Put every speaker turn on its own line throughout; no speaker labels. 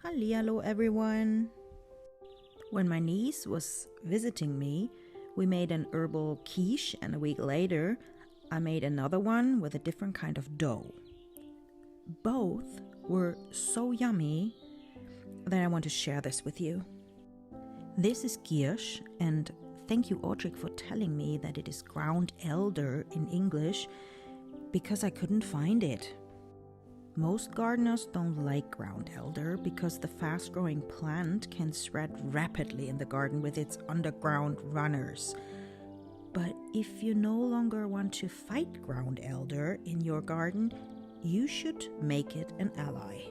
Hallihallo everyone! When my niece was visiting me, we made an herbal quiche, and a week later I made another one with a different kind of dough. Both were so yummy that I want to share this with you. This is Giersch, and thank you Audrey for telling me that it is ground elder in English because I couldn't find it. Most gardeners don't like ground elder because the fast-growing plant can spread rapidly in the garden with its underground runners. But if you no longer want to fight ground elder in your garden, you should make it an ally.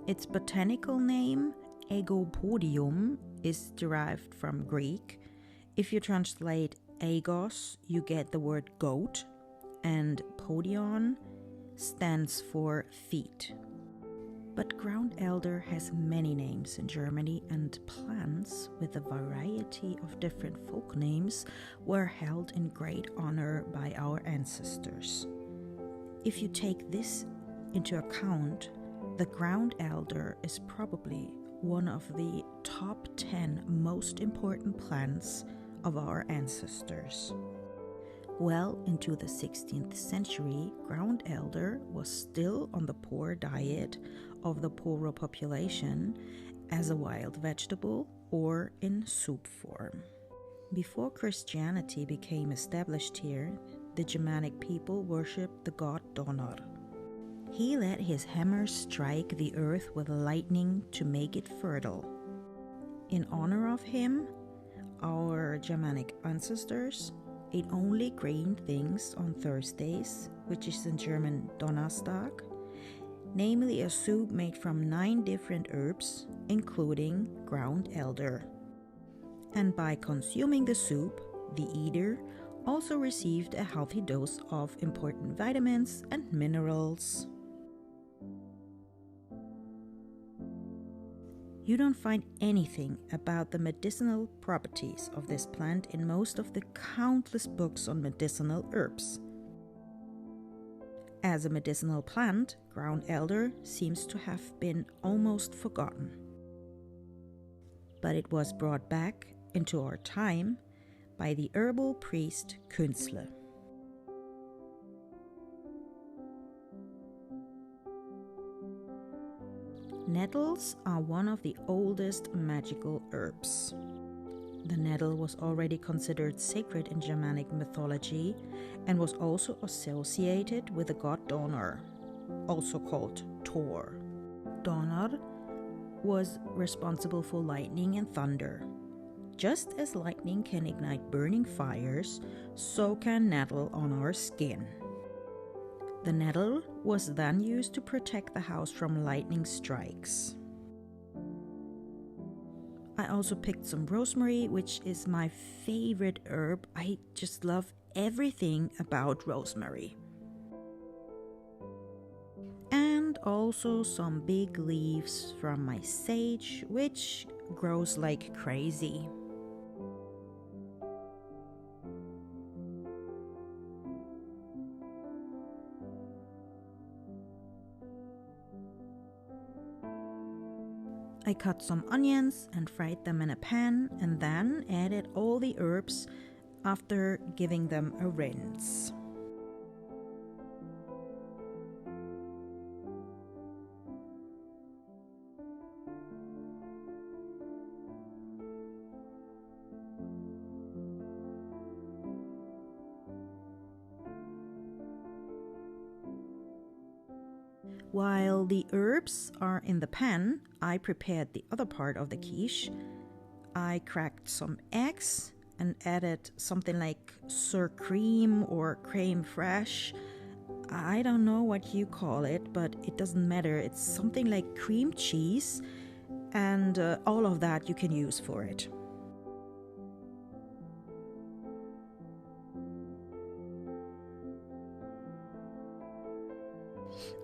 Its botanical name, Aegopodium, is derived from Greek. If you translate agos, you get the word goat, and podion stands for feet. But ground elder has many names in Germany, and plants with a variety of different folk names were held in great honor by our ancestors. If you take this into account, the ground elder is probably one of the top 10 most important plants of our ancestors. Well into the 16th century, ground elder was still on the poor diet of the poorer population as a wild vegetable or in soup form. Before Christianity became established here, the Germanic people worshipped the god Donner. He let his hammer strike the earth with lightning to make it fertile. In honor of him, our Germanic ancestors ate only green things on Thursdays, which is in German Donnerstag, namely a soup made from 9 different herbs, including ground elder. And by consuming the soup, the eater also received a healthy dose of important vitamins and minerals. You don't find anything about the medicinal properties of this plant in most of the countless books on medicinal herbs. As a medicinal plant, ground elder seems to have been almost forgotten. But it was brought back into our time by the herbal priest Künzle. Nettles are one of the oldest magical herbs. The nettle was already considered sacred in Germanic mythology and was also associated with the god Donner, also called Thor. Donner was responsible for lightning and thunder. Just as lightning can ignite burning fires, so can nettle on our skin. The nettle was then used to protect the house from lightning strikes. I also picked some rosemary, which is my favorite herb. I just love everything about rosemary. And also some big leaves from my sage, which grows like crazy. I cut some onions and fried them in a pan, and then added all the herbs after giving them a rinse. While the herbs are in the pan, I prepared the other part of the quiche. I cracked some eggs and added something like sour cream or crème fraîche. I don't know what you call it, but it doesn't matter. It's something like cream cheese, and all of that you can use for it.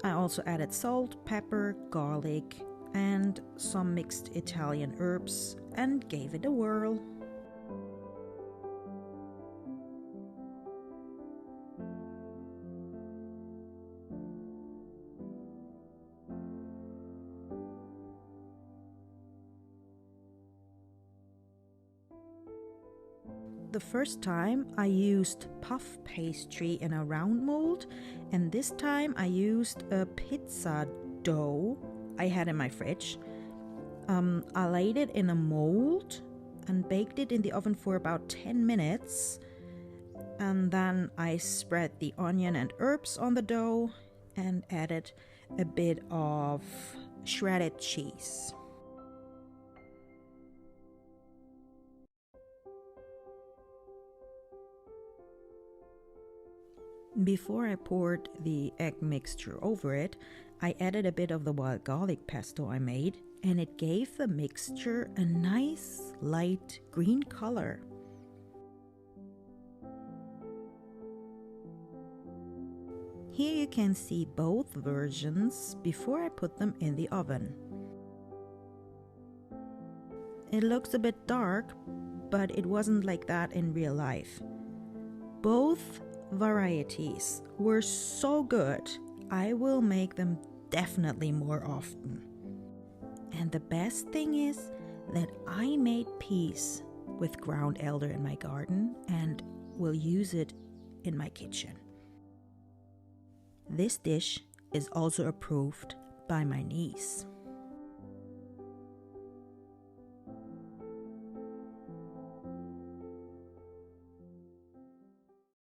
I also added salt, pepper, garlic, and some mixed Italian herbs and gave it a whirl. The first time I used puff pastry in a round mold, and this time I used a pizza dough I had in my fridge. I laid it in a mold and baked it in the oven for about 10 minutes. And then I spread the onion and herbs on the dough and added a bit of shredded cheese. Before I poured the egg mixture over it, I added a bit of the wild garlic pesto I made, and it gave the mixture a nice light green color. Here you can see both versions before I put them in the oven. It looks a bit dark, but it wasn't like that in real life. Both varieties were so good, I will make them definitely more often. And the best thing is that I made peas with ground elder in my garden and will use it in my kitchen. This dish is also approved by my niece.